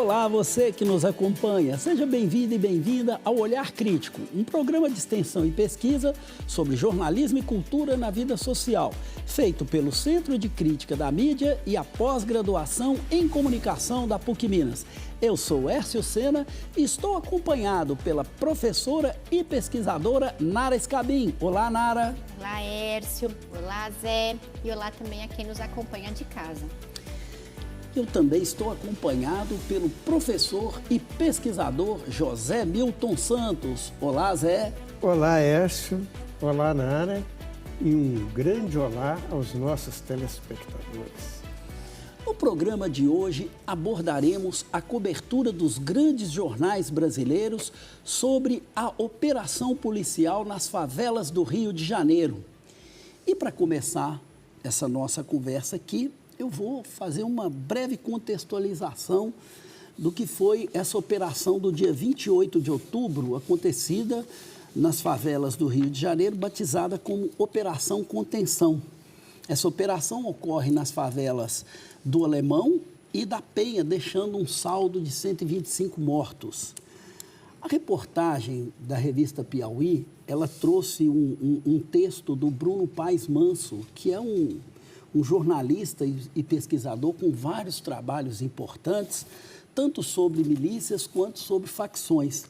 Olá, você que nos acompanha. Seja bem-vindo e bem-vinda ao Olhar Crítico, um programa de extensão e pesquisa sobre jornalismo e cultura na vida social, feito pelo Centro de Crítica da Mídia e a pós-graduação em comunicação da PUC Minas. Eu sou Hércio Sena e estou acompanhado pela professora e pesquisadora Nara Escabim. Olá, Nara. Olá, Hércio. Olá, Zé. E olá também a quem nos acompanha de casa. Eu também estou acompanhado pelo professor e pesquisador José Milton Santos. Olá, Zé. Olá, Hércio. Olá, Nara. E um grande olá aos nossos telespectadores. No programa de hoje abordaremos a cobertura dos grandes jornais brasileiros sobre a operação policial nas favelas do Rio de Janeiro. E para começar essa nossa conversa aqui, eu vou fazer uma breve contextualização do que foi essa operação do dia 28 de outubro, acontecida nas favelas do Rio de Janeiro, batizada como Operação Contenção. Essa operação ocorre nas favelas do Alemão e da Penha, deixando um saldo de 125 mortos. A reportagem da revista Piauí, ela trouxe um texto do Bruno Paes Manso, que é um jornalista e pesquisador com vários trabalhos importantes, tanto sobre milícias quanto sobre facções.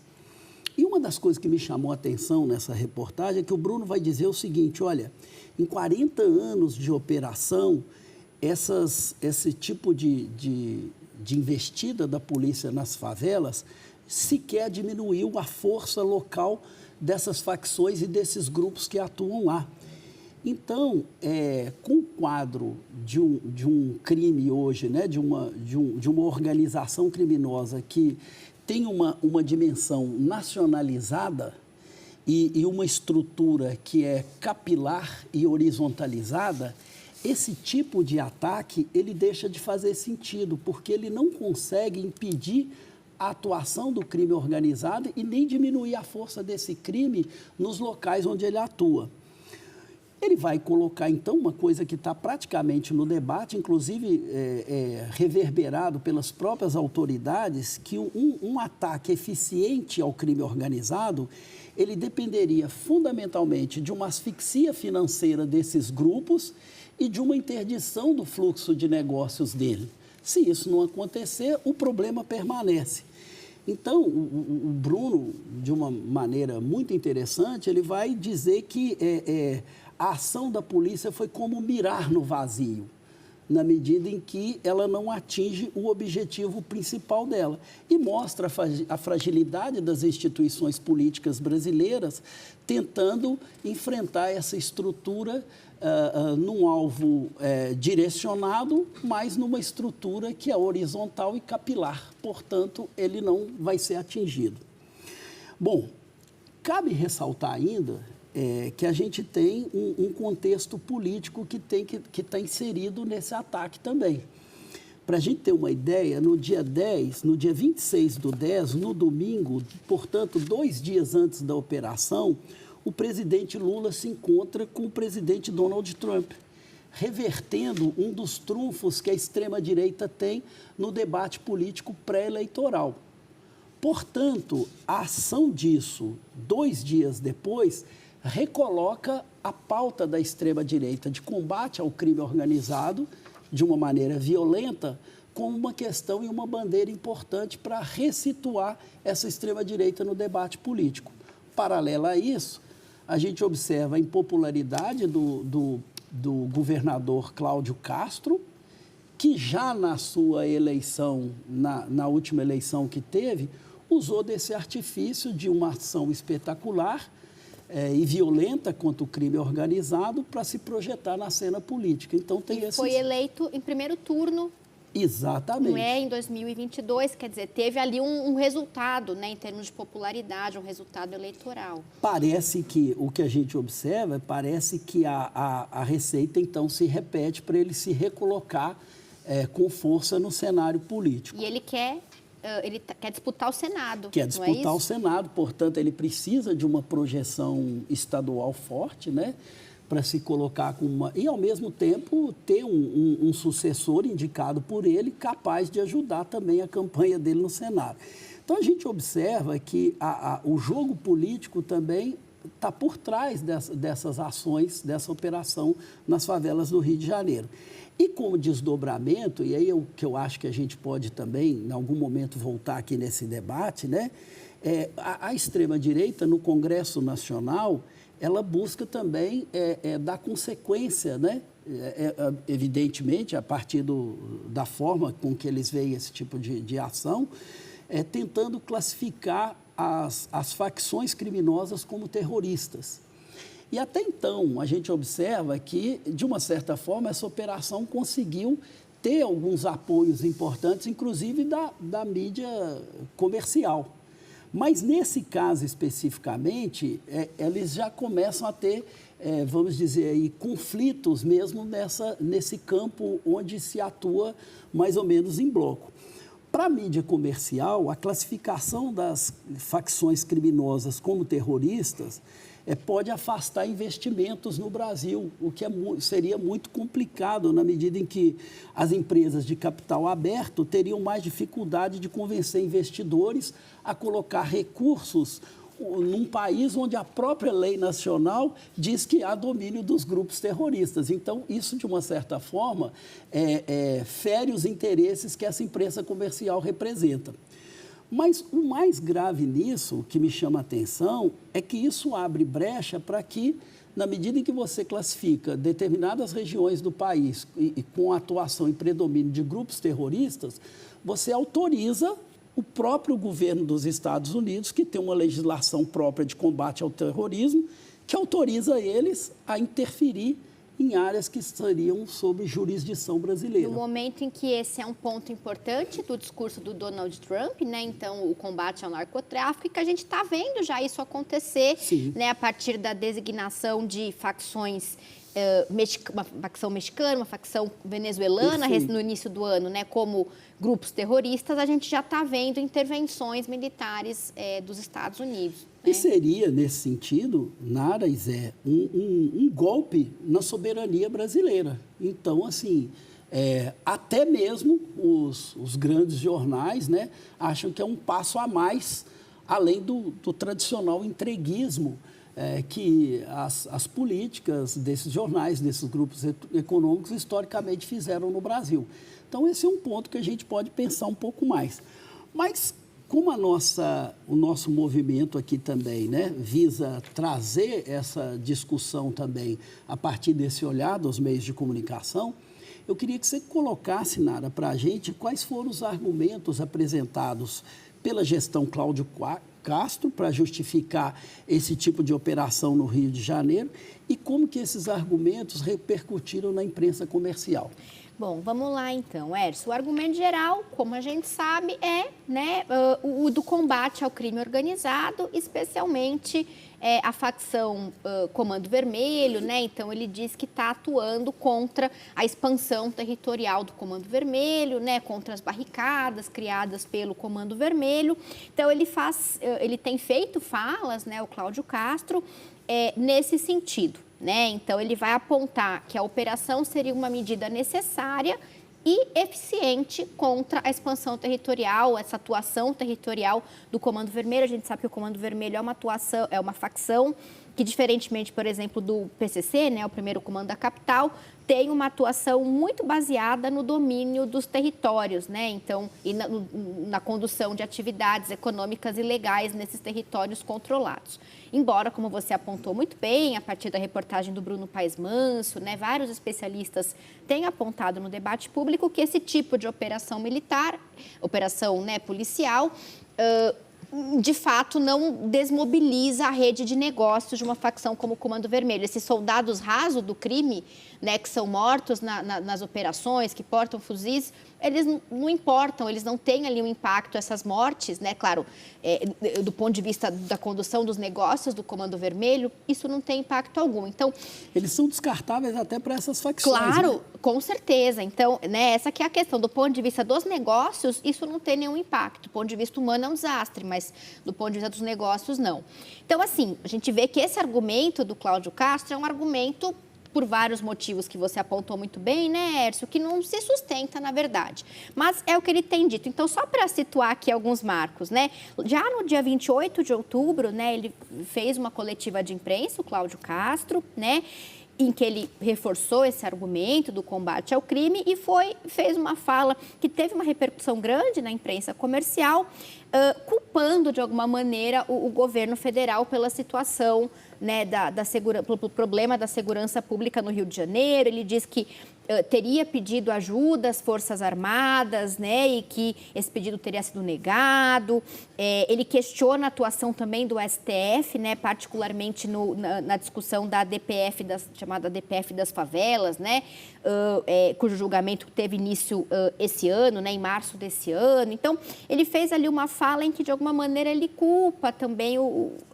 E uma das coisas que me chamou a atenção nessa reportagem é que o Bruno vai dizer o seguinte: olha, em 40 anos de operação, esse tipo de investida da polícia nas favelas sequer diminuiu a força local dessas facções e desses grupos que atuam lá. Então, com o quadro de um crime hoje, né, de uma organização criminosa que tem uma dimensão nacionalizada e uma estrutura que é capilar e horizontalizada, esse tipo de ataque ele deixa de fazer sentido, porque ele não consegue impedir a atuação do crime organizado e nem diminuir a força desse crime nos locais onde ele atua. Ele vai colocar, então, uma coisa que está praticamente no debate, inclusive reverberado pelas próprias autoridades, que um ataque eficiente ao crime organizado, ele dependeria fundamentalmente de uma asfixia financeira desses grupos e de uma interdição do fluxo de negócios dele. Se isso não acontecer, o problema permanece. Então, o Bruno, de uma maneira muito interessante, ele vai dizer que a ação da polícia foi como mirar no vazio, na medida em que ela não atinge o objetivo principal dela. E mostra a fragilidade das instituições políticas brasileiras tentando enfrentar essa estrutura num alvo direcionado, mas numa estrutura que é horizontal e capilar. Portanto, ele não vai ser atingido. Bom, cabe ressaltar ainda que a gente tem um contexto político que está inserido nesse ataque também. Para a gente ter uma ideia, no dia 26/10, no domingo, portanto, 2 dias antes da operação, o presidente Lula se encontra com o presidente Donald Trump, revertendo um dos trunfos que a extrema-direita tem no debate político pré-eleitoral. Portanto, a ação disso, 2 dias depois, recoloca a pauta da extrema-direita de combate ao crime organizado de uma maneira violenta como uma questão e uma bandeira importante para ressituar essa extrema-direita no debate político. Paralela a isso, a gente observa a impopularidade do governador Cláudio Castro, que já na sua eleição, na última eleição que teve, usou desse artifício de uma ação espetacular e violenta contra o crime organizado para se projetar na cena política. Então tem esse. Foi eleito em primeiro turno. Exatamente. Não é em 2022, quer dizer, teve ali um resultado, né, em termos de popularidade, um resultado eleitoral. Parece que, o que a gente observa, parece que a receita, então, se repete para ele se recolocar com força no cenário político. E ele quer disputar o Senado. Quer disputar o Senado, portanto, ele precisa de uma projeção estadual forte, né? para se colocar com uma... E, ao mesmo tempo, ter um sucessor indicado por ele, capaz de ajudar também a campanha dele no Senado. Então, a gente observa que o jogo político também está por trás dessas ações, dessa operação nas favelas do Rio de Janeiro. E como desdobramento, e aí que eu acho que a gente pode também, em algum momento, voltar aqui nesse debate, né? A extrema-direita, no Congresso Nacional, ela busca também dar consequência, né? Evidentemente, a partir da forma com que eles veem esse tipo de ação, tentando classificar as facções criminosas como terroristas. E até então, a gente observa que, de uma certa forma, essa operação conseguiu ter alguns apoios importantes, inclusive da mídia comercial. Mas, nesse caso especificamente, eles já começam a ter, vamos dizer, aí, conflitos mesmo nesse campo onde se atua mais ou menos em bloco. Para a mídia comercial, a classificação das facções criminosas como terroristas pode afastar investimentos no Brasil, o que seria muito complicado na medida em que as empresas de capital aberto teriam mais dificuldade de convencer investidores a colocar recursos num país onde a própria lei nacional diz que há domínio dos grupos terroristas. Então, isso, de uma certa forma, fere os interesses que essa empresa comercial representa. Mas o mais grave nisso, que me chama a atenção, é que isso abre brecha para que, na medida em que você classifica determinadas regiões do país e com atuação e predomínio de grupos terroristas, você autoriza o próprio governo dos Estados Unidos, que tem uma legislação própria de combate ao terrorismo, que autoriza eles a interferir em áreas que estariam sob jurisdição brasileira. No momento em que esse é um ponto importante do discurso do Donald Trump, né? Então, o combate ao narcotráfico, e que a gente está vendo já isso acontecer, né? A partir da designação de facções, uma facção mexicana, uma facção venezuelana, no início do ano, né? Como grupos terroristas, a gente já está vendo intervenções militares dos Estados Unidos. E seria, nesse sentido, Nara e Zé, um golpe na soberania brasileira. Então, assim, até mesmo os grandes jornais, né, acham que é um passo a mais, além do tradicional entreguismo que as políticas desses jornais, desses grupos econômicos, historicamente fizeram no Brasil. Então, esse é um ponto que a gente pode pensar um pouco mais. Mas, como o nosso movimento aqui também, né, visa trazer essa discussão também a partir desse olhar dos meios de comunicação, eu queria que você colocasse, Nara, para a gente quais foram os argumentos apresentados pela gestão Cláudio Castro para justificar esse tipo de operação no Rio de Janeiro e como que esses argumentos repercutiram na imprensa comercial. Bom, vamos lá então, Hércio. O argumento geral, como a gente sabe, é, né, o do combate ao crime organizado, especialmente a facção Comando Vermelho, né? Então, ele diz que está atuando contra a expansão territorial do Comando Vermelho, né? Contra as barricadas criadas pelo Comando Vermelho. Então, ele tem feito falas, né, o Cláudio Castro, nesse sentido. Né? Então, ele vai apontar que a operação seria uma medida necessária e eficiente contra a expansão territorial, essa atuação territorial do Comando Vermelho. A gente sabe que o Comando Vermelho é uma facção que, diferentemente, por exemplo, do PCC, né, o primeiro comando da capital, tem uma atuação muito baseada no domínio dos territórios, né? Então, e na condução de atividades econômicas ilegais nesses territórios controlados. Embora, como você apontou muito bem, a partir da reportagem do Bruno Paes Manso, né, vários especialistas têm apontado no debate público que esse tipo de operação militar, operação, né, policial, de fato, não desmobiliza a rede de negócios de uma facção como o Comando Vermelho. Esses soldados rasos do crime, né, que são mortos nas operações, que portam fuzis, eles não importam, eles não têm ali um impacto, essas mortes, né? Claro, do ponto de vista da condução dos negócios do Comando Vermelho, isso não tem impacto algum. Então, eles são descartáveis até para essas facções. Claro, né? Com certeza. Então, né, essa que é a questão. Do ponto de vista dos negócios, isso não tem nenhum impacto. Do ponto de vista humano é um desastre, mas do ponto de vista dos negócios, não. Então, assim, a gente vê que esse argumento do Cláudio Castro é um argumento, por vários motivos que você apontou muito bem, né, Hércio, que não se sustenta, na verdade. Mas é o que ele tem dito. Então, só para situar aqui alguns marcos, né, já no dia 28 de outubro, né, ele fez uma coletiva de imprensa, o Cláudio Castro, né, em que ele reforçou esse argumento do combate ao crime e fez uma fala que teve uma repercussão grande na imprensa comercial, culpando, de alguma maneira, o governo federal pela situação, né, pelo problema da segurança pública no Rio de Janeiro. Ele diz que teria pedido ajuda às Forças Armadas, né, e que esse pedido teria sido negado. Ele questiona a atuação também do STF, né, particularmente na discussão da DPF, chamada DPF das favelas, né, cujo julgamento teve início esse ano, né, em março desse ano. Então, ele fez ali uma fala em que, de alguma maneira, ele culpa também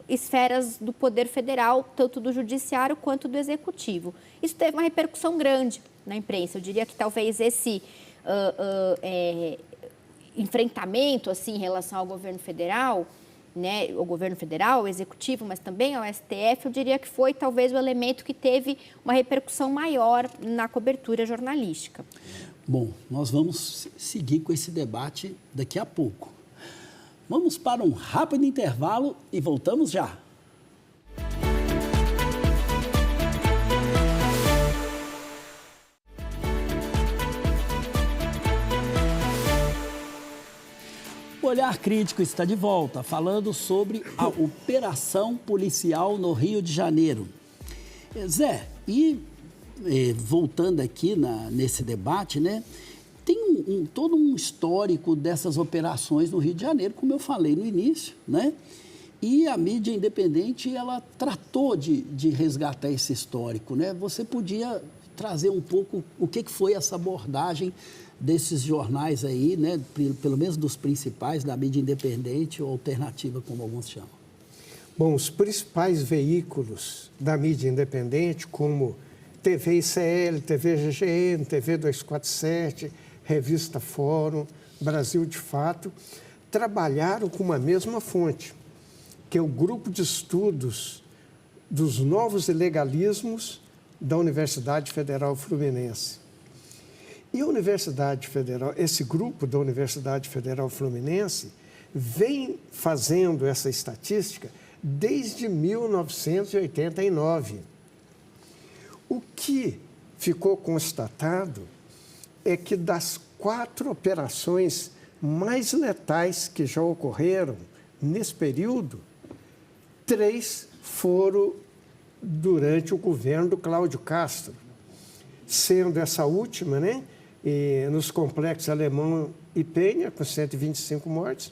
esferas do Poder Federal, tanto do Judiciário quanto do Executivo. Isso teve uma repercussão grande na imprensa. Eu diria que talvez esse enfrentamento assim, em relação ao governo federal, né, o governo federal, o Executivo, mas também ao STF, eu diria que foi talvez o elemento que teve uma repercussão maior na cobertura jornalística. Bom, nós vamos seguir com esse debate daqui a pouco. Vamos para um rápido intervalo e voltamos já. O Olhar Crítico está de volta, falando sobre a operação policial no Rio de Janeiro. Zé, voltando aqui nesse debate, né? Tem todo um histórico dessas operações no Rio de Janeiro, como eu falei no início, né? E a mídia independente, ela tratou de resgatar esse histórico, né? Você podia trazer um pouco o que foi essa abordagem desses jornais aí, né? Pelo menos dos principais, da mídia independente ou alternativa, como alguns chamam. Bom, os principais veículos da mídia independente, como TV ICL, TV GGN, TV 247, Revista Fórum, Brasil de Fato, trabalharam com uma mesma fonte, que é o Grupo de Estudos dos Novos Ilegalismos da Universidade Federal Fluminense. E a Universidade Federal, esse grupo da Universidade Federal Fluminense vem fazendo essa estatística desde 1989. O que ficou constatado é que das 4 operações mais letais que já ocorreram nesse período, 3 foram durante o governo do Cláudio Castro, sendo essa última, né, nos complexos Alemão e Penha, com 125 mortes.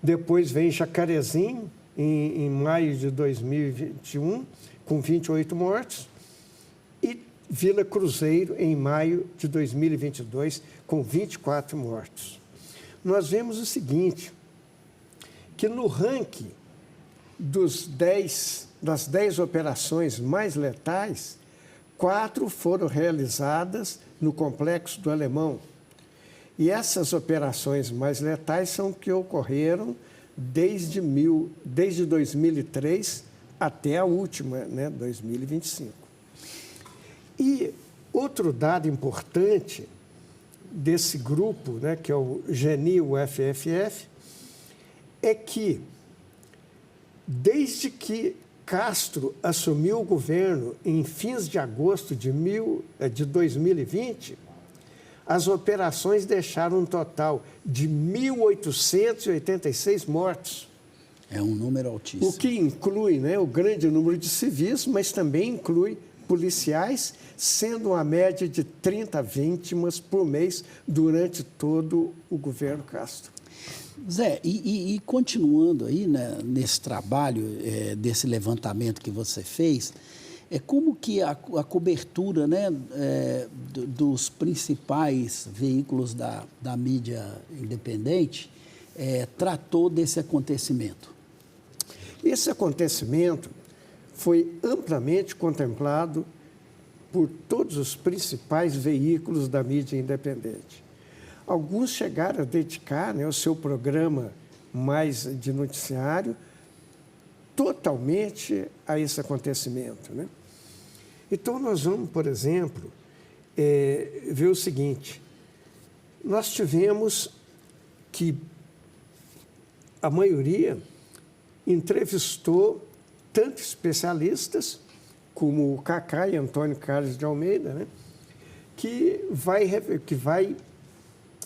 Depois vem Jacarezinho, em maio de 2021, com 28 mortes. E Vila Cruzeiro, em maio de 2022, com 24 mortos. Nós vemos o seguinte, que no ranking das 10 operações mais letais, 4 foram realizadas no Complexo do Alemão. E essas operações mais letais são que ocorreram desde 2003 até a última, né, 2025. E outro dado importante desse grupo, né, que é o GNI-UFFF, é que desde que Castro assumiu o governo em fins de agosto de 2020, as operações deixaram um total de 1.886 mortos. É um número altíssimo. O que inclui, né, o grande número de civis, mas também inclui policiais, sendo uma média de 30 vítimas por mês durante todo o governo Castro. Zé, e continuando aí, né, nesse trabalho, desse levantamento que você fez, como que a cobertura, né, dos principais veículos da mídia independente tratou desse acontecimento? Esse acontecimento foi amplamente contemplado por todos os principais veículos da mídia independente. Alguns chegaram a dedicar, né, o seu programa mais de noticiário totalmente a esse acontecimento, né? Então, nós vamos, por exemplo, ver o seguinte: nós tivemos que a maioria entrevistou tanto especialistas como o Cacá e Antônio Carlos de Almeida, né, que vai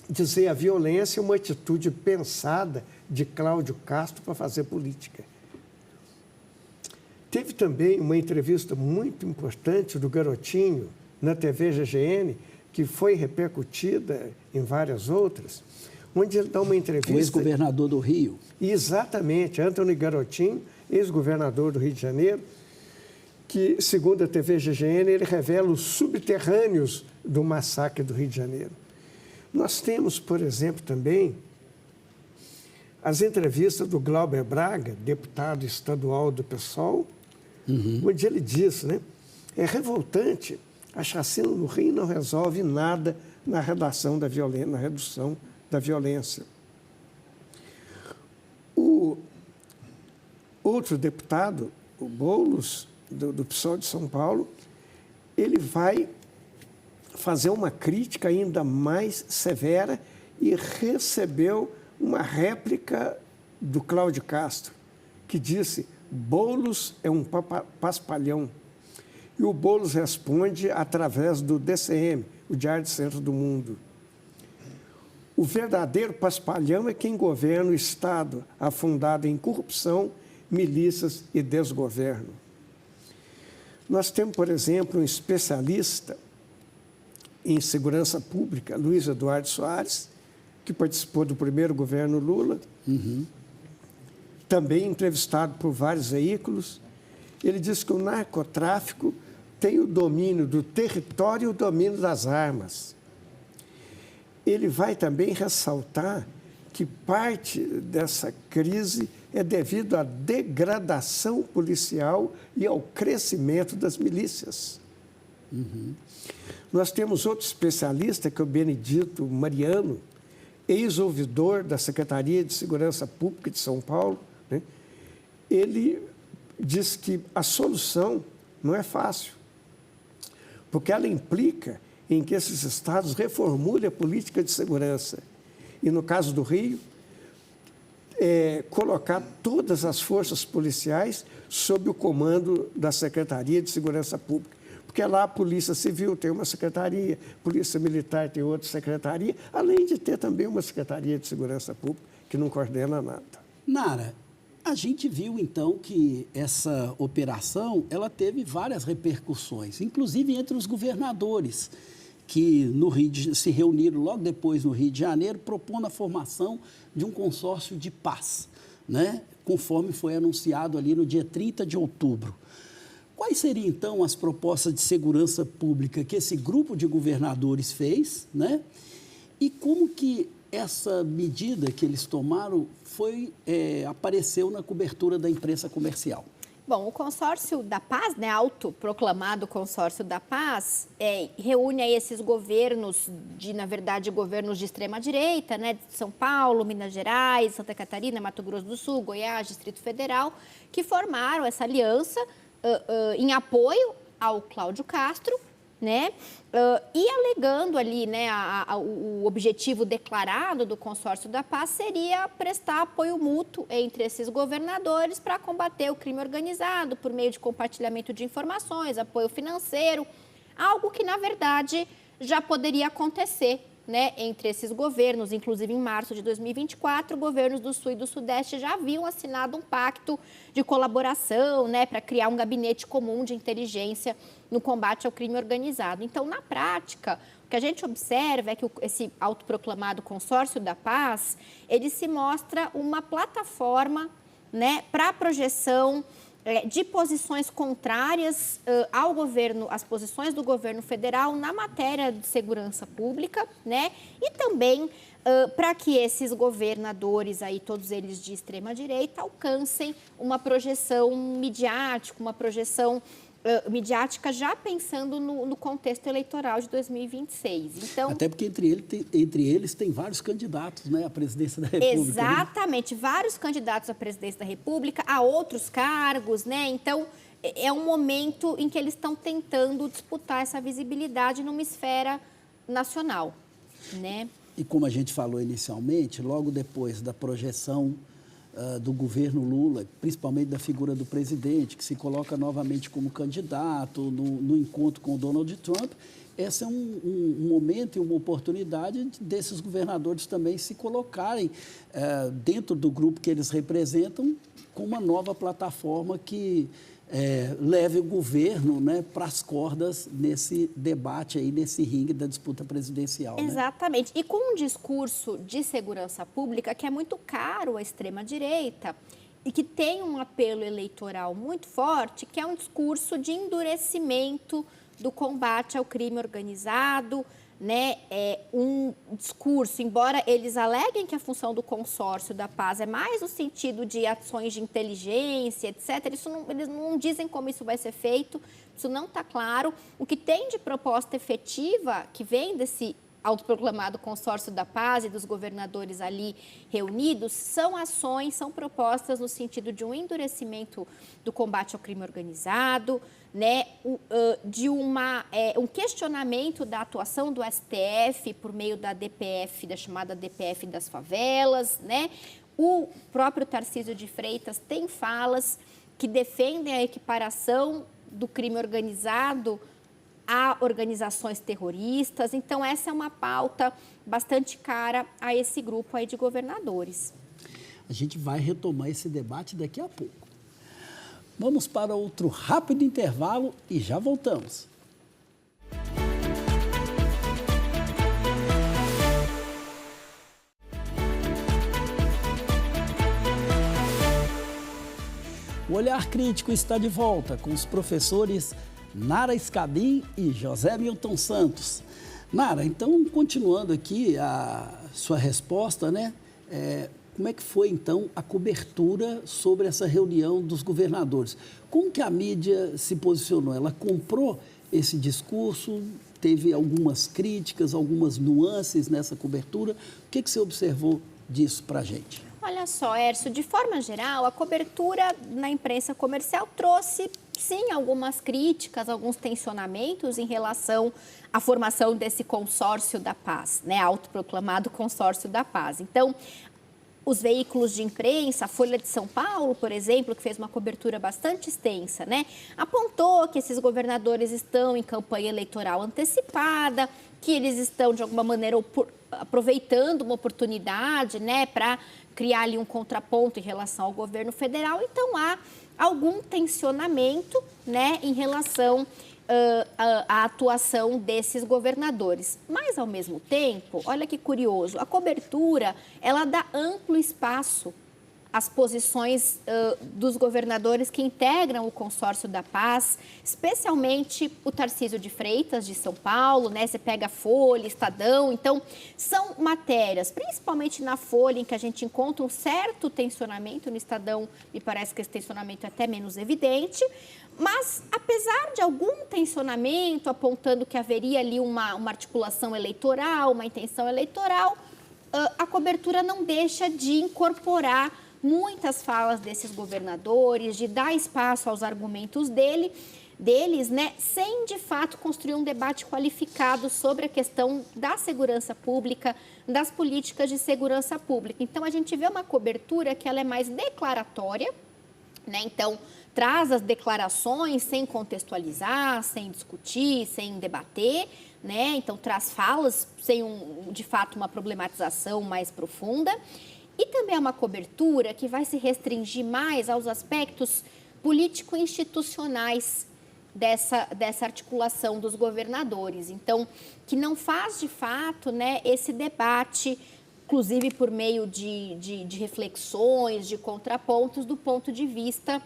dizer a violência é uma atitude pensada de Cláudio Castro para fazer política. Teve também uma entrevista muito importante do Garotinho na TV GGN, que foi repercutida em várias outras, onde ele dá uma entrevista... O ex-governador do Rio. Exatamente, Antônio Garotinho, ex-governador do Rio de Janeiro, que, segundo a TV GGN, ele revela os subterrâneos do massacre do Rio de Janeiro. Nós temos, por exemplo, também as entrevistas do Glauber Braga, deputado estadual do PSOL, onde ele diz, né, é revoltante, a chacina no Rio não resolve nada na redução da violência. O outro deputado, o Boulos, do PSOL de São Paulo, ele vai fazer uma crítica ainda mais severa e recebeu uma réplica do Cláudio Castro, que disse: Boulos é um paspalhão. E o Boulos responde através do DCM, o Diário do Centro do Mundo. O verdadeiro paspalhão é quem governa o Estado, afundado em corrupção, milícias e desgoverno. Nós temos, por exemplo, um especialista em segurança pública, Luiz Eduardo Soares, que participou do primeiro governo Lula, também entrevistado por vários veículos. Ele diz que o narcotráfico tem o domínio do território e o domínio das armas. Ele vai também ressaltar que parte dessa crise é devido à degradação policial e ao crescimento das milícias. Nós temos outro especialista, que é o Benedito Mariano, ex-ouvidor da Secretaria de Segurança Pública de São Paulo, né? Ele diz que a solução não é fácil, porque ela implica em que esses estados reformulem a política de segurança. E, no caso do Rio, colocar todas as forças policiais sob o comando da Secretaria de Segurança Pública. Porque lá a Polícia Civil tem uma secretaria, Polícia Militar tem outra secretaria, além de ter também uma Secretaria de Segurança Pública que não coordena nada. Nara, a gente viu, então, que essa operação ela teve várias repercussões, inclusive entre os governadores, que se reuniram logo depois no Rio de Janeiro, propondo a formação de um consórcio de paz, né? Conforme foi anunciado ali no dia 30 de outubro. Quais seriam, então, as propostas de segurança pública que esse grupo de governadores fez, né? E como que essa medida que eles tomaram apareceu na cobertura da imprensa comercial? Bom, o Consórcio da Paz, né, autoproclamado Consórcio da Paz, reúne aí esses governos, na verdade, governos de extrema-direita, né, de São Paulo, Minas Gerais, Santa Catarina, Mato Grosso do Sul, Goiás, Distrito Federal, que formaram essa aliança em apoio ao Cláudio Castro, né, e alegando ali, né, o objetivo declarado do Consórcio da Paz seria prestar apoio mútuo entre esses governadores para combater o crime organizado por meio de compartilhamento de informações, apoio financeiro, algo que, na verdade, já poderia acontecer, né, entre esses governos. Inclusive, em março de 2024, governos do Sul e do Sudeste já haviam assinado um pacto de colaboração, né, para criar um gabinete comum de inteligência no combate ao crime organizado. Então, na prática, o que a gente observa é que esse autoproclamado Consórcio da Paz, ele se mostra uma plataforma, né, para a projeção de posições contrárias ao governo, às posições do governo federal na matéria de segurança pública, né? E também para que esses governadores, aí, todos eles de extrema-direita, alcancem uma projeção midiática, uma projeção midiática já pensando no contexto eleitoral de 2026. Então, até porque entre eles tem vários candidatos, né, à presidência da República. Exatamente, né? Vários candidatos à presidência da República, a outros cargos, né? Então, é um momento em que eles estão tentando disputar essa visibilidade numa esfera nacional, né? E como a gente falou inicialmente, logo depois da projeção do governo Lula, principalmente da figura do presidente, que se coloca novamente como candidato no encontro com o Donald Trump, esse é um momento e uma oportunidade desses governadores também se colocarem dentro do grupo que eles representam com uma nova plataforma que leve o governo, né, para as cordas nesse debate aí, nesse ringue da disputa presidencial. Exatamente. Né? E com um discurso de segurança pública que é muito caro à extrema-direita e que tem um apelo eleitoral muito forte, que é um discurso de endurecimento do combate ao crime organizado, né? Um discurso, embora eles aleguem que a função do consórcio da paz é mais no sentido de ações de inteligência, etc., eles não dizem como isso vai ser feito, isso não está claro. O que tem de proposta efetiva, que vem desse autoproclamado consórcio da paz e dos governadores ali reunidos, são ações, são propostas no sentido de um endurecimento do combate ao crime organizado, né, de um questionamento da atuação do STF por meio da DPF, da chamada DPF das favelas, né? O próprio Tarcísio de Freitas tem falas que defendem a equiparação do crime organizado a organizações terroristas. Então, essa é uma pauta bastante cara a esse grupo aí de governadores. A gente vai retomar esse debate daqui a pouco. Vamos para outro rápido intervalo e já voltamos. O Olhar Crítico está de volta com os professores Nara Scabin e José Milton Santos. Nara, então, continuando aqui a sua resposta, né? Como é que foi, então, a cobertura sobre essa reunião dos governadores? Como que a mídia se posicionou? Ela comprou esse discurso? Teve algumas críticas, algumas nuances nessa cobertura? O que você observou disso para a gente? Olha só, Hércio, de forma geral, a cobertura na imprensa comercial trouxe, sim, algumas críticas, alguns tensionamentos em relação à formação desse consórcio da paz, né? Autoproclamado consórcio da paz. Então, os veículos de imprensa, a Folha de São Paulo, por exemplo, que fez uma cobertura bastante extensa, né, apontou que esses governadores estão em campanha eleitoral antecipada, que eles estão, de alguma maneira, aproveitando uma oportunidade, né, para criar ali um contraponto em relação ao governo federal. Então, há algum tensionamento, né, em relação a atuação desses governadores. Mas, ao mesmo tempo, olha que curioso, a cobertura, ela dá amplo espaço às posições dos governadores que integram o consórcio da paz, especialmente o Tarcísio de Freitas, de São Paulo, né? Você pega a Folha, Estadão, então, são matérias, principalmente na Folha, em que a gente encontra um certo tensionamento, no Estadão me parece que esse tensionamento é até menos evidente, mas, apesar de algum tensionamento apontando que haveria ali uma articulação eleitoral, uma intenção eleitoral, a cobertura não deixa de incorporar muitas falas desses governadores, de dar espaço aos argumentos deles, né, sem, de fato, construir um debate qualificado sobre a questão da segurança pública, das políticas de segurança pública. Então, a gente vê uma cobertura que ela é mais declaratória, né? Então, traz as declarações sem contextualizar, sem discutir, sem debater, né? Então, traz falas sem, de fato, uma problematização mais profunda. E também é uma cobertura que vai se restringir mais aos aspectos político-institucionais dessa articulação dos governadores. Então, que não faz, de fato, né, esse debate, inclusive por meio de reflexões, de contrapontos, do ponto de vista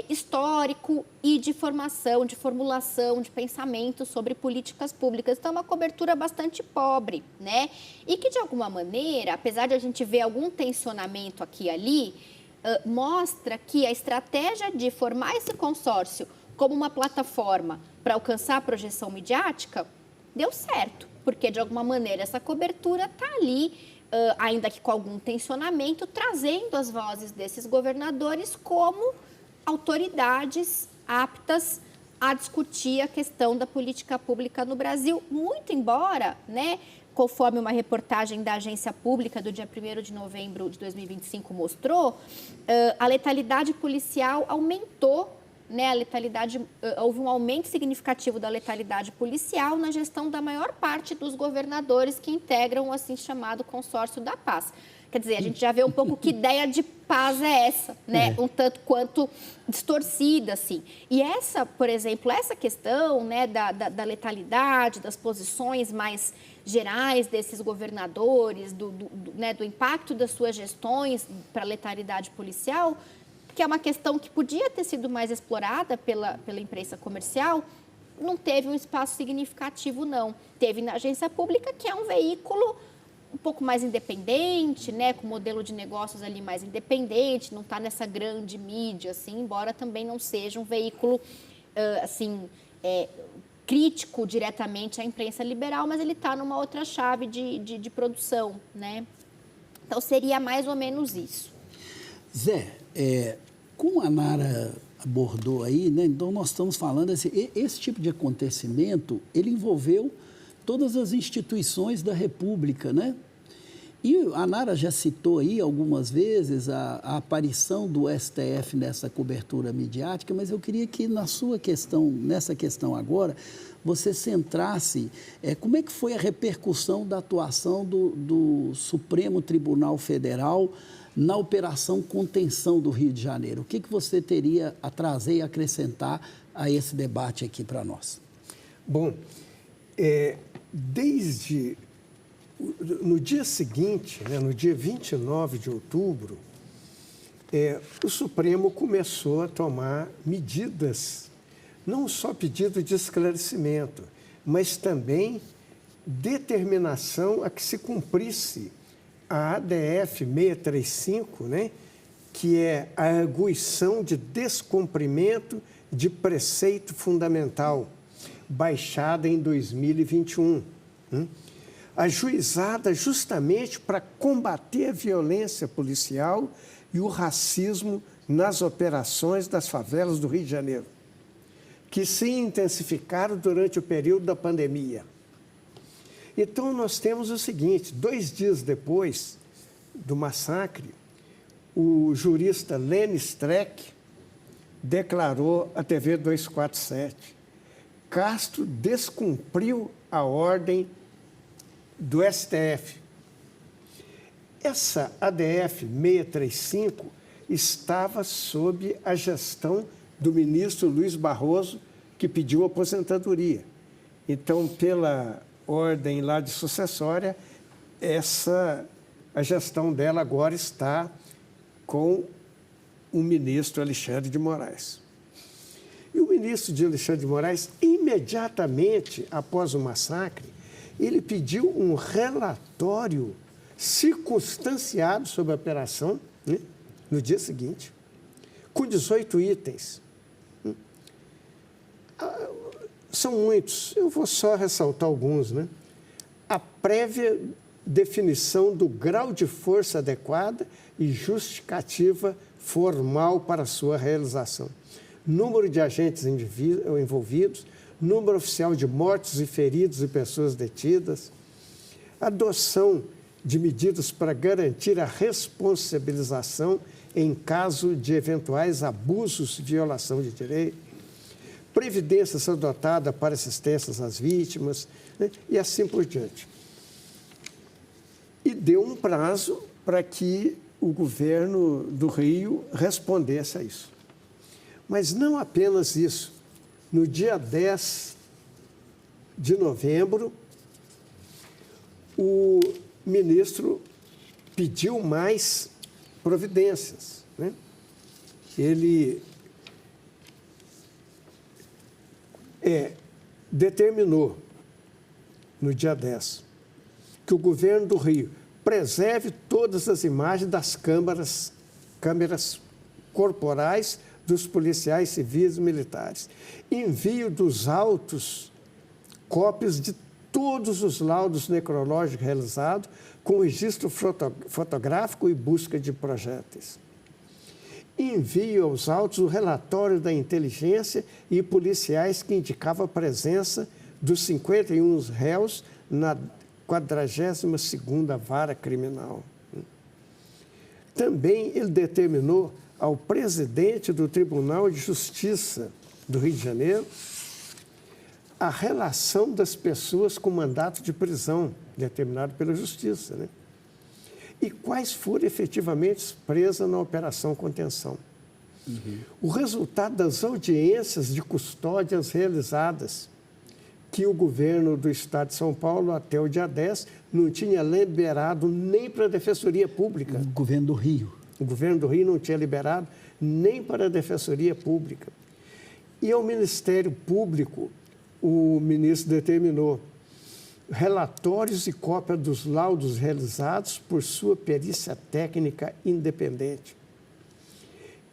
histórico e de formação, de formulação, de pensamento sobre políticas públicas. Então, é uma cobertura bastante pobre, né? E que, de alguma maneira, apesar de a gente ver algum tensionamento aqui e ali, mostra que a estratégia de formar esse consórcio como uma plataforma para alcançar a projeção midiática deu certo, porque, de alguma maneira, essa cobertura está ali, ainda que com algum tensionamento, trazendo as vozes desses governadores como autoridades aptas a discutir a questão da política pública no Brasil, muito embora, né, conforme uma reportagem da agência pública do dia 1º de novembro de 2025 mostrou, a letalidade policial aumentou, né, houve um aumento significativo da letalidade policial na gestão da maior parte dos governadores que integram o assim chamado consórcio da paz. Quer dizer, a gente já vê um pouco que ideia de paz é essa, né? Um tanto quanto distorcida, assim. E essa, por exemplo, essa questão, né, da letalidade, das posições mais gerais desses governadores, né, do impacto das suas gestões para a letalidade policial, que é uma questão que podia ter sido mais explorada pela imprensa comercial, não teve um espaço significativo, não. Teve na agência pública, que é um veículo um pouco mais independente, né, com modelo de negócios ali mais independente, não está nessa grande mídia, assim, embora também não seja um veículo, crítico diretamente à imprensa liberal, mas ele está numa outra chave de produção, né? Então, seria mais ou menos isso. Zé, como a Nara abordou aí, né, então nós estamos falando, esse tipo de acontecimento, ele envolveu todas as instituições da República, né? E a Nara já citou aí algumas vezes a aparição do STF nessa cobertura midiática, mas eu queria que nessa questão agora, você centrasse como é que foi a repercussão da atuação do Supremo Tribunal Federal na Operação Contenção do Rio de Janeiro. O que você teria a trazer e acrescentar a esse debate aqui para nós? Bom, no dia seguinte, né, no dia 29 de outubro, o Supremo começou a tomar medidas, não só pedido de esclarecimento, mas também determinação a que se cumprisse a ADF 635, né, que é a arguição de descumprimento de preceito fundamental, baixada em 2021. Ajuizada justamente para combater a violência policial e o racismo nas operações das favelas do Rio de Janeiro, que se intensificaram durante o período da pandemia. Então, nós temos o seguinte: 2 dias depois do massacre, o jurista Lenny Streck declarou à TV 247: Castro descumpriu a ordem do STF. Essa ADF 635 estava sob a gestão do ministro Luiz Barroso, que pediu aposentadoria. Então, pela ordem lá de sucessória, a gestão dela agora está com o ministro Alexandre de Moraes. E o ministro Alexandre de Moraes, imediatamente após o massacre, ele pediu um relatório circunstanciado sobre a operação, né, no dia seguinte, com 18 itens. São muitos, eu vou só ressaltar alguns, né? A prévia definição do grau de força adequada e justificativa formal para sua realização. Número de agentes envolvidos, número oficial de mortos e feridos e pessoas detidas, adoção de medidas para garantir a responsabilização em caso de eventuais abusos e violação de direito, previdências adotadas para assistências às vítimas, né, e assim por diante. E deu um prazo para que o governo do Rio respondesse a isso. Mas não apenas isso. No dia 10 de novembro, o ministro pediu mais providências, né? Ele determinou, no dia 10, que o governo do Rio preserve todas as imagens das câmeras corporais dos policiais civis e militares. Envio dos autos, cópias de todos os laudos necrológicos realizados, com registro fotográfico e busca de projéteis. Envio aos autos o relatório da inteligência e policiais que indicava a presença dos 51 réus na 42ª Vara Criminal. Também ele determinou ao presidente do Tribunal de Justiça do Rio de Janeiro a relação das pessoas com mandato de prisão, determinado pela Justiça, né? E quais foram efetivamente presas na Operação Contenção. O resultado das audiências de custódias realizadas, que o governo do Estado de São Paulo, até o dia 10, não tinha liberado nem para a Defensoria Pública. O governo do Rio. O governo do Rio não tinha liberado nem para a Defensoria Pública. E ao Ministério Público, o ministro determinou relatórios e cópia dos laudos realizados por sua perícia técnica independente.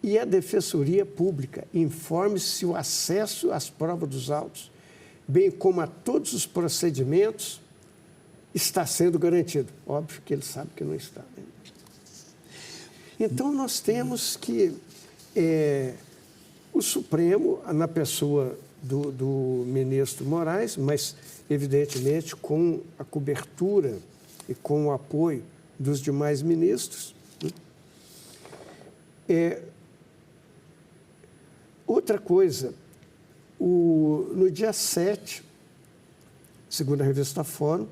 E a Defensoria Pública informe se o acesso às provas dos autos, bem como a todos os procedimentos, está sendo garantido. Óbvio que ele sabe que não está, né? Então, nós temos que o Supremo, na pessoa do ministro Moraes, mas, evidentemente, com a cobertura e com o apoio dos demais ministros. Outra coisa, no dia 7, segundo a revista Fórum,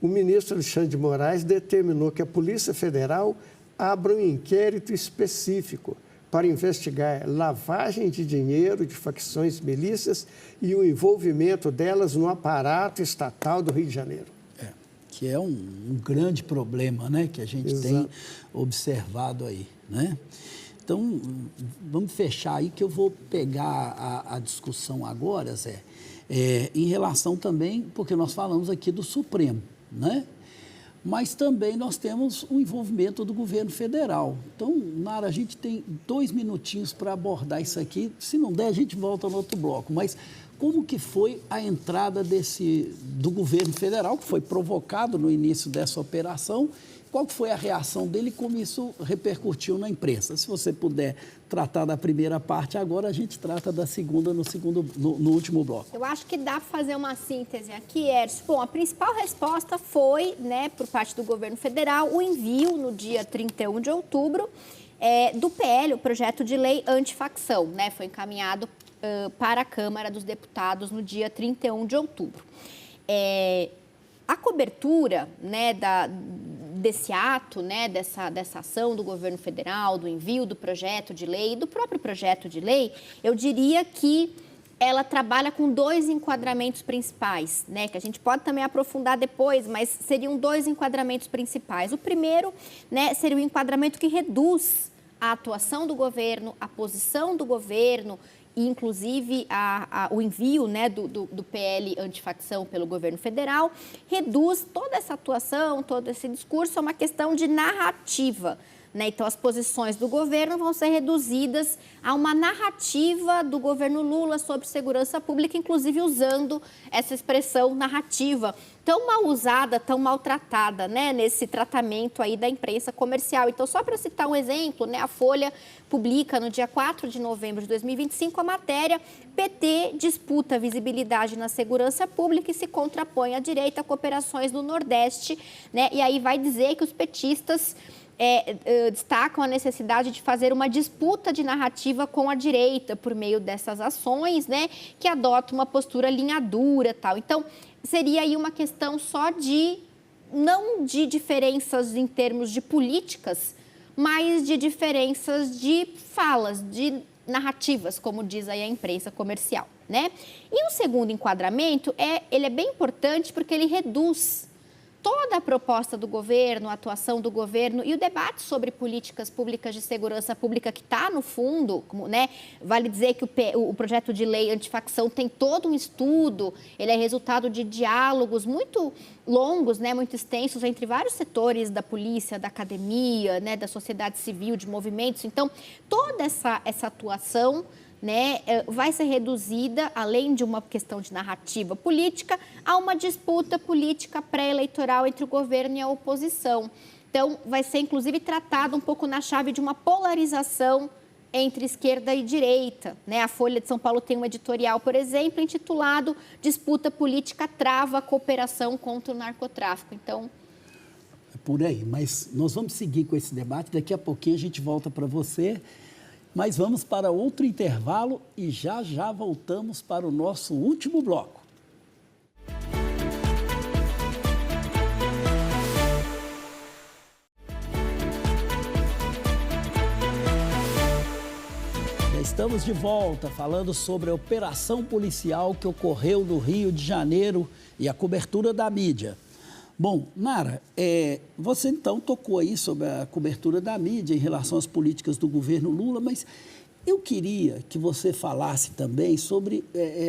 o ministro Alexandre de Moraes determinou que a Polícia Federal abra um inquérito específico para investigar lavagem de dinheiro de facções milícias e o envolvimento delas no aparato estatal do Rio de Janeiro. Que é um grande problema, né, que a gente tem observado aí, né? Então, vamos fechar aí que eu vou pegar a discussão agora, Zé, em relação também, porque nós falamos aqui do Supremo, né? Mas também nós temos o envolvimento do governo federal. Então, Nara, a gente tem 2 minutinhos para abordar isso aqui. Se não der, a gente volta no outro bloco. Mas como que foi a entrada do governo federal, que foi provocado no início dessa operação? Qual foi a reação dele e como isso repercutiu na imprensa? Se você puder tratar da primeira parte agora, a gente trata da segunda no último bloco. Eu acho que dá para fazer uma síntese aqui, Ércio. Bom, a principal resposta foi, né, por parte do governo federal, o envio no dia 31 de outubro do PL, o projeto de lei antifacção, né? Foi encaminhado para a Câmara dos Deputados no dia 31 de outubro. A cobertura, né, desse ato, né, dessa ação do governo federal, do envio do projeto de lei, do próprio projeto de lei, eu diria que ela trabalha com 2 enquadramentos principais, né, que a gente pode também aprofundar depois, mas seriam 2 enquadramentos principais. O primeiro, né, seria o enquadramento que reduz a atuação do governo, a posição do governo, e inclusive o envio, né, do PL antifacção pelo governo federal, reduz toda essa atuação, todo esse discurso a uma questão de narrativa, né? Então, as posições do governo vão ser reduzidas a uma narrativa do governo Lula sobre segurança pública, inclusive usando essa expressão narrativa, tão mal usada, tão maltratada, né, nesse tratamento aí da imprensa comercial. Então, só para citar um exemplo, né, a Folha publica no dia 4 de novembro de 2025 a matéria PT disputa visibilidade na segurança pública e se contrapõe à direita com operações no Nordeste, né, e aí vai dizer que os petistas destacam a necessidade de fazer uma disputa de narrativa com a direita por meio dessas ações, né, que adota uma postura linha dura, tal. Então, seria aí uma questão só não de diferenças em termos de políticas, mas de diferenças de falas, de narrativas, como diz aí a imprensa comercial, né? E o segundo enquadramento, ele é bem importante porque ele reduz toda a proposta do governo, a atuação do governo e o debate sobre políticas públicas de segurança pública que está no fundo, né? Vale dizer que o projeto de lei antifacção tem todo um estudo, ele é resultado de diálogos muito longos, né, muito extensos entre vários setores da polícia, da academia, né, da sociedade civil, de movimentos. Então, toda essa atuação, né, vai ser reduzida, além de uma questão de narrativa política, a uma disputa política pré-eleitoral entre o governo e a oposição. Então, vai ser, inclusive, tratado um pouco na chave de uma polarização entre esquerda e direita, né? A Folha de São Paulo tem um editorial, por exemplo, intitulado Disputa Política Trava a Cooperação contra o Narcotráfico. Então, é por aí, mas nós vamos seguir com esse debate, daqui a pouquinho a gente volta para você. Mas vamos para outro intervalo e já voltamos para o nosso último bloco. Já estamos de volta falando sobre a operação policial que ocorreu no Rio de Janeiro e a cobertura da mídia. Bom, Nara, você então tocou aí sobre a cobertura da mídia em relação às políticas do governo Lula, mas eu queria que você falasse também sobre,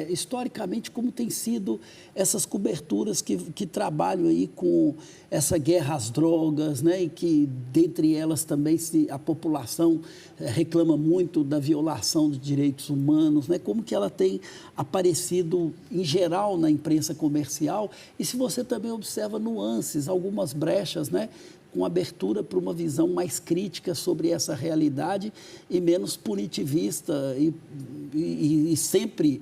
historicamente, como tem sido essas coberturas que trabalham aí com essa guerra às drogas, né? E que, dentre elas, também a população reclama muito da violação de direitos humanos, né? Como que ela tem aparecido, em geral, na imprensa comercial e se você também observa nuances, algumas brechas, né? Com abertura para uma visão mais crítica sobre essa realidade e menos punitivista e sempre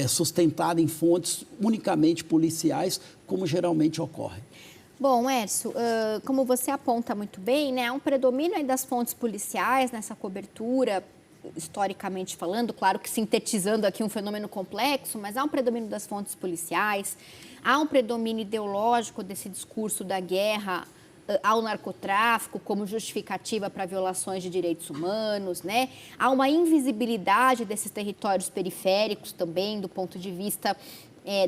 sustentada em fontes unicamente policiais, como geralmente ocorre. Bom, Ércio, como você aponta muito bem, né, há um predomínio aí das fontes policiais nessa cobertura, historicamente falando, claro que sintetizando aqui um fenômeno complexo, mas há um predomínio das fontes policiais, há um predomínio ideológico desse discurso da guerra ao narcotráfico como justificativa para violações de direitos humanos, né? Há uma invisibilidade desses territórios periféricos também, do ponto de vista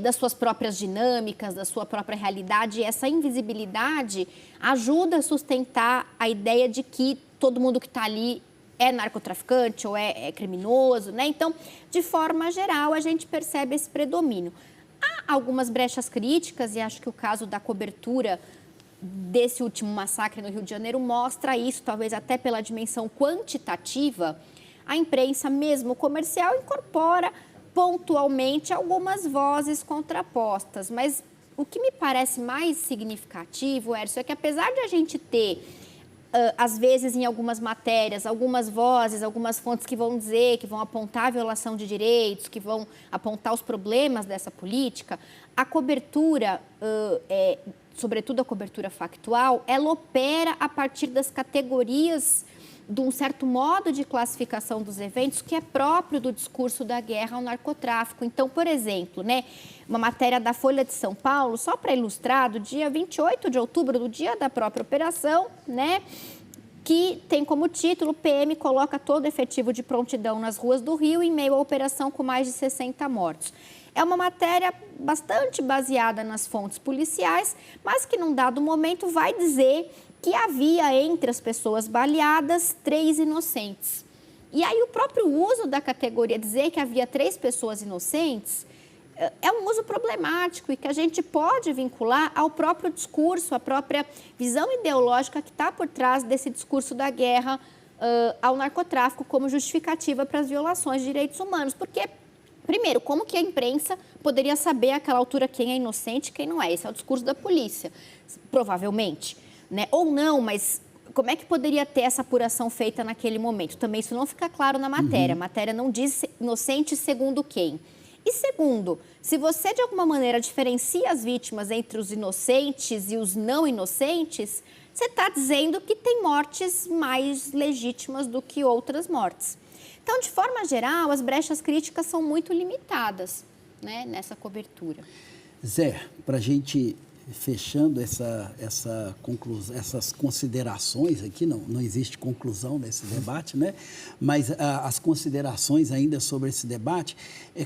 das suas próprias dinâmicas, da sua própria realidade. E essa invisibilidade ajuda a sustentar a ideia de que todo mundo que está ali é narcotraficante ou é criminoso, né? Então, de forma geral, a gente percebe esse predomínio. Há algumas brechas críticas, e acho que o caso da cobertura desse último massacre no Rio de Janeiro mostra isso, talvez até pela dimensão quantitativa. A imprensa, mesmo comercial, incorpora pontualmente algumas vozes contrapostas, mas o que me parece mais significativo, Ércio, é que apesar de a gente ter, às vezes em algumas matérias, algumas vozes, algumas fontes que vão dizer, que vão apontar a violação de direitos, que vão apontar os problemas dessa política, a cobertura sobretudo a cobertura factual, ela opera a partir das categorias de um certo modo de classificação dos eventos que é próprio do discurso da guerra ao narcotráfico. Então, por exemplo, né, uma matéria da Folha de São Paulo, só para ilustrar, do dia 28 de outubro, do dia da própria operação, né, que tem como título: PM coloca todo efetivo de prontidão nas ruas do Rio em meio à operação com mais de 60 mortos. É uma matéria bastante baseada nas fontes policiais, mas que num dado momento vai dizer que havia entre as pessoas baleadas 3 inocentes. E aí o próprio uso da categoria, dizer que havia 3 pessoas inocentes, é um uso problemático e que a gente pode vincular ao próprio discurso, à própria visão ideológica que está por trás desse discurso da guerra ao narcotráfico como justificativa para as violações de direitos humanos. Porque, primeiro, como que a imprensa poderia saber àquela altura quem é inocente e quem não é? Esse é o discurso da polícia, provavelmente, né? Ou não, mas como é que poderia ter essa apuração feita naquele momento? Também isso não fica claro na matéria. A matéria não diz inocente segundo quem. E segundo, se você de alguma maneira diferencia as vítimas entre os inocentes e os não inocentes, você está dizendo que tem mortes mais legítimas do que outras mortes. Então, de forma geral, as brechas críticas são muito limitadas, né, nessa cobertura. Zé, para a gente fechando essas considerações aqui, não existe conclusão nesse debate, né? Mas as considerações ainda sobre esse debate,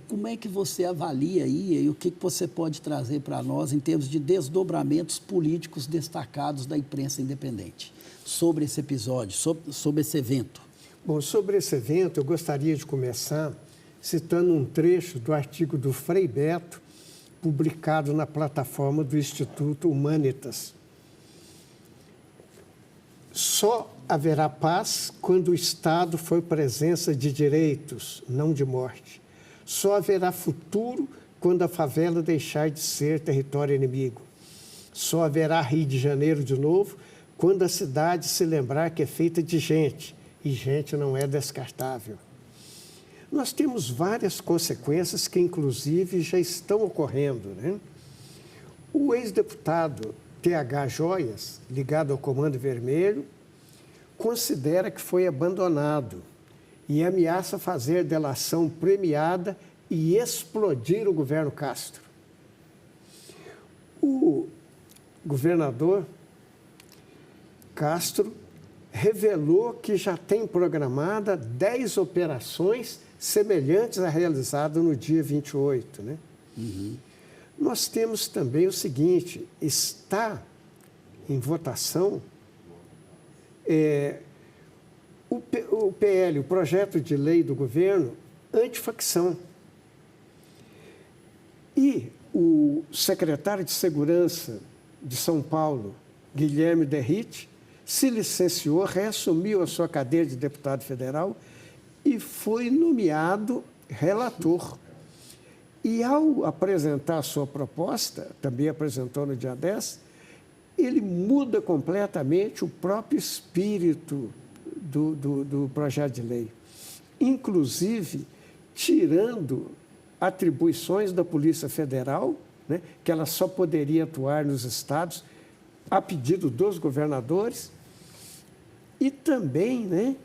como é que você avalia aí e o que você pode trazer para nós em termos de desdobramentos políticos destacados da imprensa independente sobre esse episódio, sobre esse evento? Bom, sobre esse evento, eu gostaria de começar citando um trecho do artigo do Frei Beto, publicado na plataforma do Instituto Humanitas. Só haverá paz quando o Estado for presença de direitos, não de morte. Só haverá futuro quando a favela deixar de ser território inimigo. Só haverá Rio de Janeiro de novo quando a cidade se lembrar que é feita de gente, e gente não é descartável. Nós temos várias consequências que, inclusive, já estão ocorrendo, né? O ex-deputado T.H. Joias, ligado ao Comando Vermelho, considera que foi abandonado e ameaça fazer delação premiada e explodir o governo Castro. O governador Castro revelou que já tem programada 10 operações semelhantes à realizada no dia 28. Né? Uhum. Nós temos também o seguinte, está em votação o PL, o projeto de lei do governo, antifacção. E o secretário de Segurança de São Paulo, Guilherme Derrite, se licenciou, reassumiu a sua cadeira de deputado federal e foi nomeado relator. E, ao apresentar a sua proposta, também apresentou no dia 10, ele muda completamente o próprio espírito do projeto de lei, inclusive tirando atribuições da Polícia Federal, né, que ela só poderia atuar nos estados a pedido dos governadores, e também, né,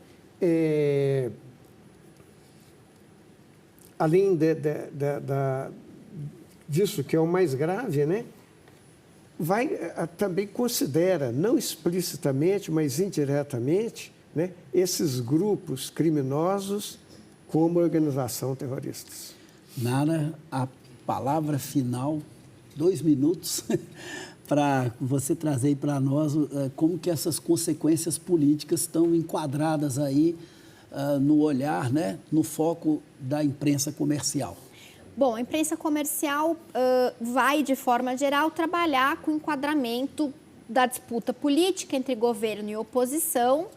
além disso, que é o mais grave, né, também considera, não explicitamente, mas indiretamente, né, esses grupos criminosos como organização terroristas. Nara, a palavra final, 2 minutos, para você trazer para nós como que essas consequências políticas estão enquadradas aí no olhar, né, no foco da imprensa comercial. Bom, a imprensa comercial vai, de forma geral, trabalhar com o enquadramento da disputa política entre governo e oposição,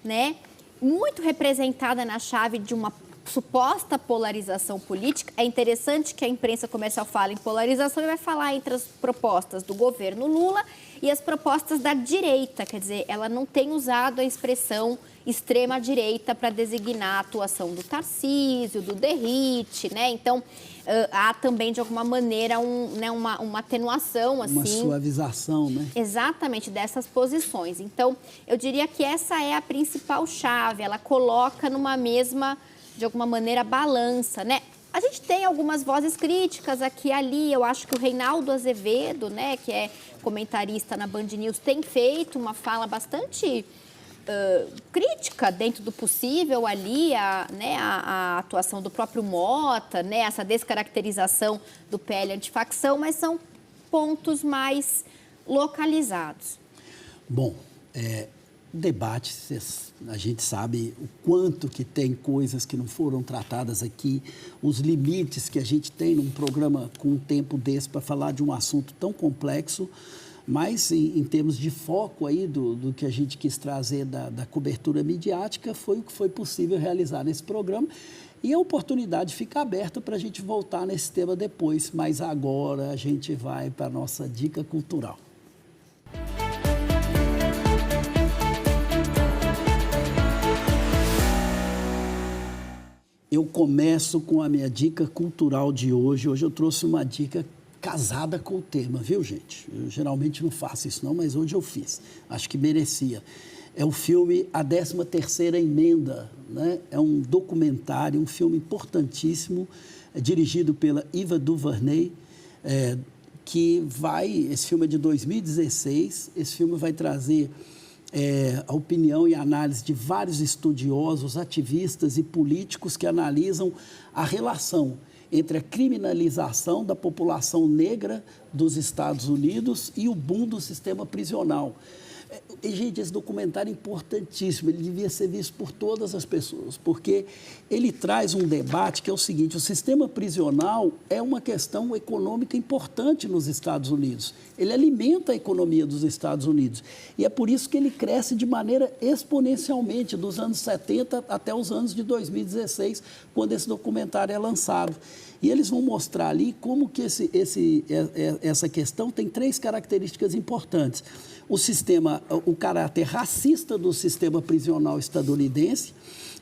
né? Muito representada na chave de uma suposta polarização política. É interessante que a imprensa comercial fala em polarização e vai falar entre as propostas do governo Lula e as propostas da direita. Quer dizer, ela não tem usado a expressão extrema-direita para designar a atuação do Tarcísio, do Derrite, né? Então, há também, de alguma maneira, uma atenuação, assim... Uma suavização, né? Exatamente, dessas posições. Então, eu diria que essa é a principal chave, ela coloca numa mesma, de alguma maneira, balança, né? A gente tem algumas vozes críticas aqui e ali, eu acho que o Reinaldo Azevedo, né, que é comentarista na Band News, tem feito uma fala bastante... crítica dentro do possível ali, a atuação do próprio Mota, né, essa descaracterização do PL antifacção, mas são pontos mais localizados. Bom, debate, a gente sabe o quanto que tem coisas que não foram tratadas aqui, os limites que a gente tem num programa com um tempo desse para falar de um assunto tão complexo. Mas, em termos de foco aí do que a gente quis trazer da cobertura midiática, foi o que foi possível realizar nesse programa. E a oportunidade fica aberta para a gente voltar nesse tema depois. Mas agora a gente vai para a nossa dica cultural. Eu começo com a minha dica cultural de hoje. Hoje eu trouxe uma dica casada com o tema, viu, gente? Eu geralmente não faço isso, não, mas hoje eu fiz. Acho que merecia. É o filme A 13ª Emenda, né? É um documentário, um filme importantíssimo, dirigido pela Ava DuVernay, esse filme é de 2016, esse filme vai trazer a opinião e análise de vários estudiosos, ativistas e políticos que analisam a relação entre a criminalização da população negra dos Estados Unidos e o boom do sistema prisional. E, gente, esse documentário é importantíssimo, ele devia ser visto por todas as pessoas, porque ele traz um debate que é o seguinte: o sistema prisional é uma questão econômica importante nos Estados Unidos, ele alimenta a economia dos Estados Unidos, e é por isso que ele cresce de maneira exponencialmente, dos anos 70 até os anos de 2016, quando esse documentário é lançado. E eles vão mostrar ali como que essa questão tem 3 características importantes. O caráter racista do sistema prisional estadunidense,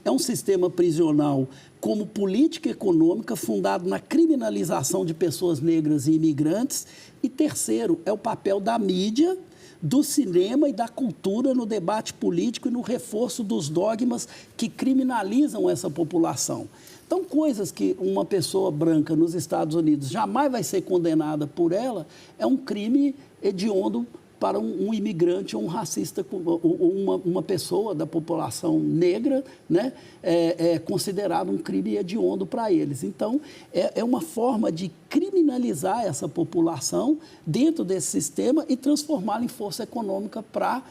é um sistema prisional como política econômica fundado na criminalização de pessoas negras e imigrantes. E terceiro, é o papel da mídia, do cinema e da cultura no debate político e no reforço dos dogmas que criminalizam essa população. Então, coisas que uma pessoa branca nos Estados Unidos jamais vai ser condenada por ela, é um crime hediondo para um imigrante ou um racista, uma pessoa da população negra, né, é considerado um crime hediondo para eles. Então, é uma forma de criminalizar essa população dentro desse sistema e transformá-la em força econômica para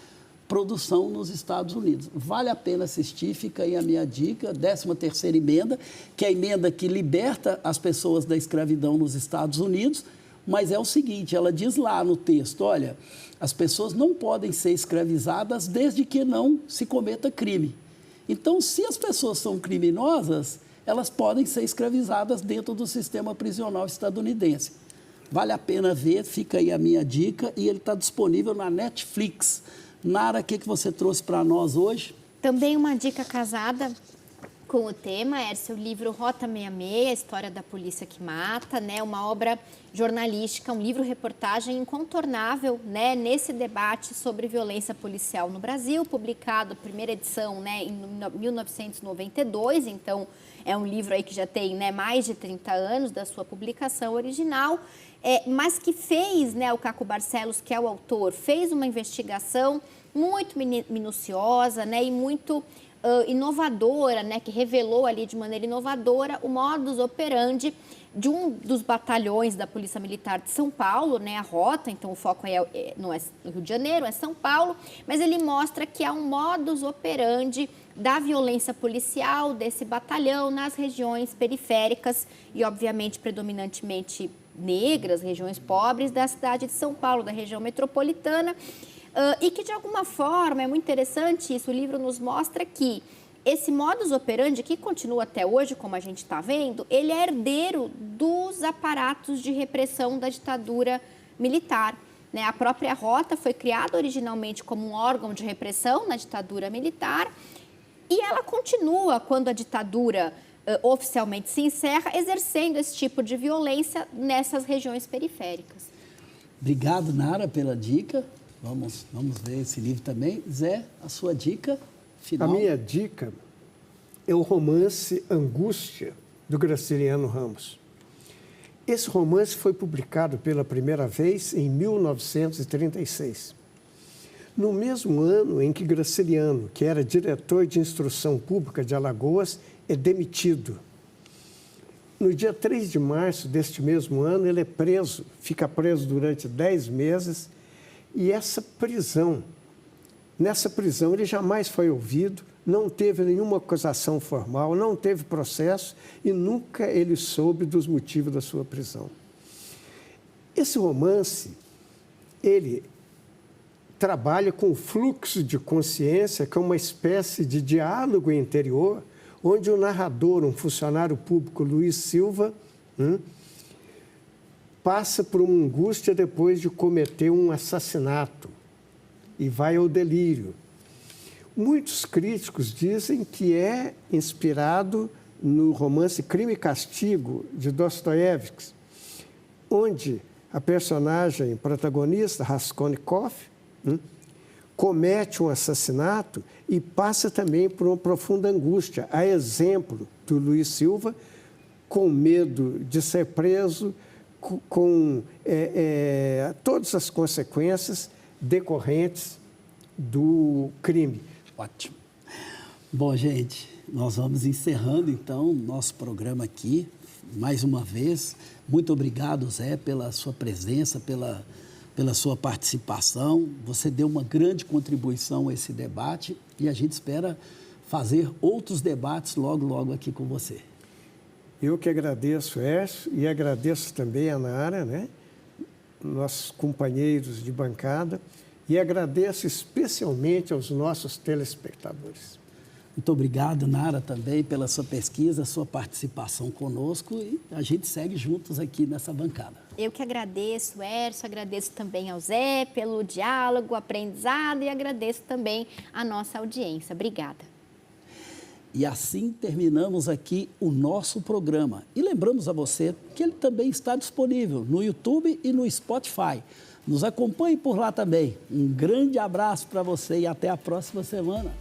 produção nos Estados Unidos. Vale a pena assistir, fica aí a minha dica, 13ª emenda, que é a emenda que liberta as pessoas da escravidão nos Estados Unidos, mas é o seguinte, ela diz lá no texto, olha, as pessoas não podem ser escravizadas desde que não se cometa crime. Então, se as pessoas são criminosas, elas podem ser escravizadas dentro do sistema prisional estadunidense. Vale a pena ver, fica aí a minha dica, e ele está disponível na Netflix. Nara, o que você trouxe para nós hoje? Também uma dica casada com o tema, Hércio, o livro Rota 66, a história da polícia que mata, né? Uma obra jornalística, um livro-reportagem incontornável, né? Nesse debate sobre violência policial no Brasil, publicado, primeira edição, né? Em 1992, então é um livro aí que já tem, né, mais de 30 anos da sua publicação original, mas que fez, né, o Caco Barcelos, que é o autor, fez uma investigação muito minuciosa, né, e muito inovadora, né, que revelou ali de maneira inovadora o modus operandi de um dos batalhões da Polícia Militar de São Paulo, né, a Rota, então o foco não é no Rio de Janeiro, é São Paulo, mas ele mostra que há um modus operandi da violência policial desse batalhão nas regiões periféricas e, obviamente, predominantemente negras, regiões pobres da cidade de São Paulo, da região metropolitana, e que, de alguma forma, é muito interessante isso, o livro nos mostra que esse modus operandi, que continua até hoje, como a gente está vendo, ele é herdeiro dos aparatos de repressão da ditadura militar, né? A própria Rota foi criada originalmente como um órgão de repressão na ditadura militar e ela continua, quando a ditadura oficialmente se encerra, exercendo esse tipo de violência nessas regiões periféricas. Obrigado, Nara, pela dica. Vamos ver esse livro também. Zé, a sua dica final? A minha dica é o romance Angústia, do Graciliano Ramos. Esse romance foi publicado pela primeira vez em 1936. No mesmo ano em que Graciliano, que era diretor de instrução pública de Alagoas, é demitido. No dia 3 de março deste mesmo ano, ele é preso, fica preso durante 10 meses, e nessa prisão ele jamais foi ouvido, não teve nenhuma acusação formal, não teve processo e nunca ele soube dos motivos da sua prisão. Esse romance, ele trabalha com o fluxo de consciência, que é uma espécie de diálogo interior, onde o narrador, um funcionário público, Luiz Silva, passa por uma angústia depois de cometer um assassinato e vai ao delírio. Muitos críticos dizem que é inspirado no romance Crime e Castigo, de Dostoiévski, onde a personagem protagonista, Raskolnikov, comete um assassinato e passa também por uma profunda angústia, a exemplo do Luiz Silva, com medo de ser preso, com todas as consequências decorrentes do crime. Ótimo. Bom, gente, nós vamos encerrando, então, nosso programa aqui. Mais uma vez, muito obrigado, Zé, pela sua presença, pela sua participação. Você deu uma grande contribuição a esse debate e a gente espera fazer outros debates logo, logo aqui com você. Eu que agradeço, Hércio, e agradeço também a Nara, né? Nossos companheiros de bancada, e agradeço especialmente aos nossos telespectadores. Muito obrigado, Nara, também pela sua pesquisa, sua participação conosco e a gente segue juntos aqui nessa bancada. Eu que agradeço, Hércio, agradeço também ao Zé pelo diálogo, aprendizado e agradeço também a nossa audiência. Obrigada. E assim terminamos aqui o nosso programa. E lembramos a você que ele também está disponível no YouTube e no Spotify. Nos acompanhe por lá também. Um grande abraço para você e até a próxima semana.